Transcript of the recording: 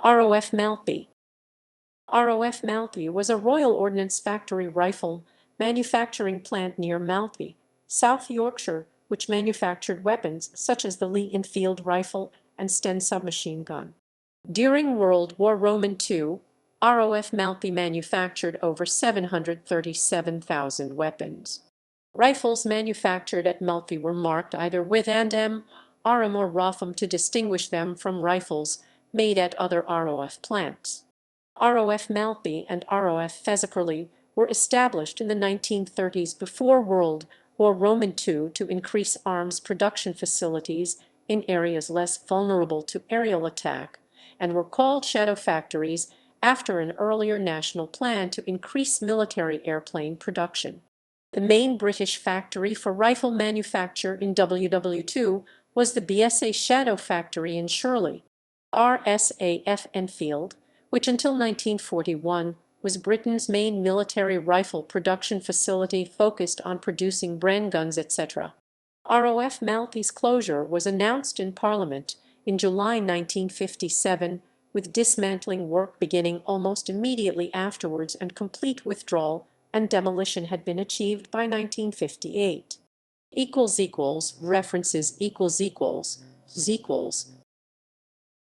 ROF Maltby. ROF Maltby was a Royal Ordnance Factory rifle manufacturing plant near Maltby, South Yorkshire, which manufactured weapons such as the Lee Enfield rifle and Sten submachine gun. During World War II, ROF Maltby manufactured over 737,000 weapons. Rifles manufactured at Maltby were marked either with M, RM or ROFM to distinguish them from rifles made at other ROF plants. ROF Maltby and ROF Fazakerley were established in the 1930s before World War II to increase arms production facilities in areas less vulnerable to aerial attack, and were called shadow factories after an earlier national plan to increase military airplane production. The main British factory for rifle manufacture in WWII was the BSA Shadow Factory in Shirley. R.S.A.F. Enfield, which until 1941 was Britain's main military rifle production facility focused on producing Bren Guns, etc. ROF Maltby's closure was announced in Parliament in July 1957, with dismantling work beginning almost immediately afterwards and complete withdrawal and demolition had been achieved by 1958. References